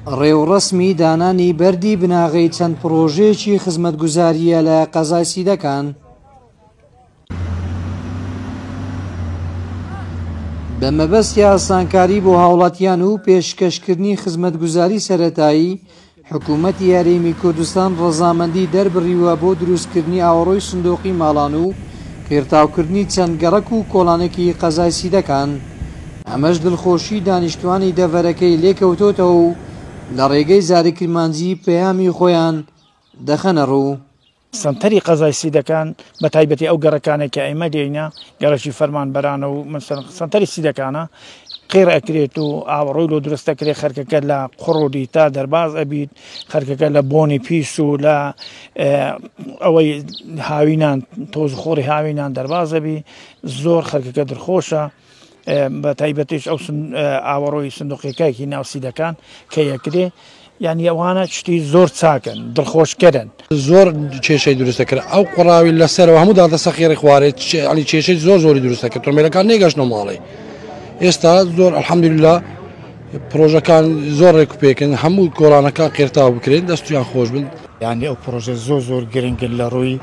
ڕێوڕەسمی دانانی بەردی بناغی چەند پرۆژەیەکی خزمەتگوزاریە لە قەزای سیدەکان. بە مەبەستی ئاسانکاری بۆ هاوڵاتیان و پێشکەشکردنی خزمەتگوزاری سەرەتایی، حکوومەتی هەرێمی کوردستان ڕەزامەندی دەربڕیوە بۆ دروستکردنی ئاوەڕۆی سندوقی ماڵان و خێرتاوکردنی چەند گەڕەک و کۆڵانێکی قەزای سیدەکان. ئەمەش دڵخۆشی دانیشتوانی دەڤەرەکەی لێکەوتۆتەوە و لە ڕێگەی زاریکرمانجی پەیامی خۆیان دەخەنە ڕوو. سنتەری قەزای سیدەکان بە تایبەتی ئەو گەڕەکانێک کە ئێمە دێینە گەڕەکی فەرمانبەرانە و سنتەری سیدەکانە قێر ئەکرێت و ئاوەڕۆی لۆ دروستەکرێت خەرکەکە لە قوڕودی تا دەرباز ئەبیت، خەرکەکە لە بۆنی پیس و لە ئەوەی هاوینان تۆزخۆڕی هاوینان دەرباز ئەبی، زۆر خەرکەکە دڵخۆشە. بە تایبەتیش ئەو ئاوەڕۆی سندوقیەکەیەکی ناو سیدەکان کە یەکرێ، یعنی ئەوانە شتی زۆر چاکن، دڵخۆشکەرن، زۆر کێشەی دروستەکرد. ئەو قڕاوی لەسەرەوە هەموو دادەسە خێری خوارێت، علی کێشەی زۆری دروستەکرد، تۆرمێلەکان نێگەشتنەوە ماڵی. ئێستا زۆر ئەلحەمدولیلا پرۆژەکان زۆر ڕێکوپێکن، هەموو کۆڵانەکان قێرتاو بکرێن، دەستیان خۆش بن. یعنی ئەو پرۆژە زۆر گرنگن لە ڕووی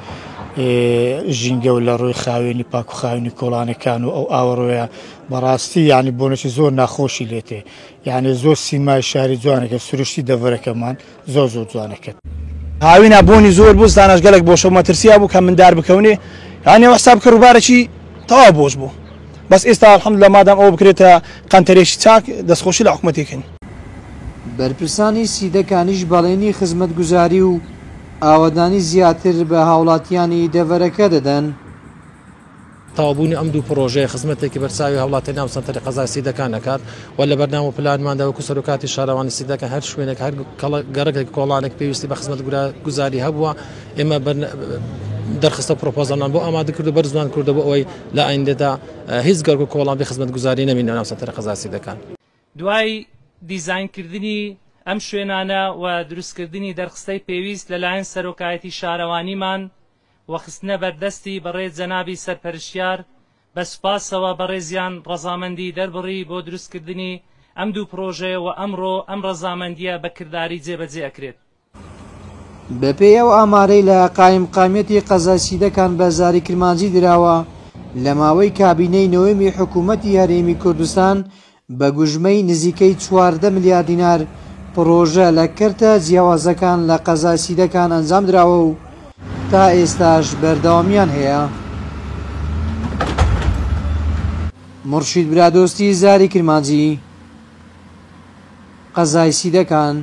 ژینگە و لە ڕووی خاوێنی پاک و خاوێنی کۆڵانەکان و ئەو ئاوەڕۆیە بەڕاستی یعنی بۆنەی زۆر ناخۆشی لێتێ، یعنی زۆر سیمای شاری جوانەکە، سروشتی دەڤەرەکەمان زۆر جوانەکەت. هاوینە بۆنی زۆر بوو، زانش گەلک بۆ شەو مەترسیا بوو کە مندار بکەونێ، یعنی ئەو حساب کە ڕووبارێکی تەواو بۆش بوو. بەس ئێستا ئەلحەمدولیلا مادام ئەوە بکرێتە قەنتەرێکی چاک، دەستخۆشی لە حکوومەتێکن. بەرپرسانی سیدەکانیش بەڵێنی خزمەتگوزاری و ئاوەدانی زیاتر بە هاوڵاتیانی دەڤەرەکە دەدەن. تەواوبوونی ئەم دوو پرۆژەیە خزمەتێکی بەرچاوی هاوڵاتی ناو سەنتەری قەزای سیدەکان دەکات و لە بەرنامە و پلانماندا وەکو سەرۆکاتی شارەوانی سیدەکان هەر شوێنێک هەر گەڕێک کۆڵانێک پێویستی بە خزمەتگوزاری هەبووە، ئێمە دەرخستە پرۆپۆزەڵمان بۆ ئامادە کرد و بەرزمان کردو بۆ ئەوەی لە ئایندەدا هیچ گەرگ و کۆڵان بێ خزمەتگوزاری نەمینە ناو سەنتەری قەزای سیدەکان. دوای دیزاینکردنی ئەم شوێنانە و دروستکردنی دەرخستەی پێویست لەلایەن سەرۆکایەتی شارەوانیمان وەخستنە بەردەستی بەڕێز جەنابی سەرپەرشتیار، بە سوپاسەوە بەڕێزیان ڕەزامەندی دەربڕی بۆ دروستکردنی ئەم دوو پرۆژێ و ئەمڕۆ ئەم ڕەزامەندیە بەکرداری جێبەجێ ئەکرێت. بەپێی ئەو ئامارەی لە قایمقامەتی قەزای سیدەکان بە زاریکرمانجی دراوە، لە ماوەی کابینەی نۆوەمی حکوومەتی هەرێمی کوردستان بە گوژمەی نزیکەی 14 ملیار دینار پرۆژە لە کەرتە جیاوازەکان لە قەزای سیدەکان ئەنجام دراوە و تا ئێستاش بەردەوامیان هەیە. موڕشید برادۆستی، زاریکرمانجی، قەزای سیدەکان.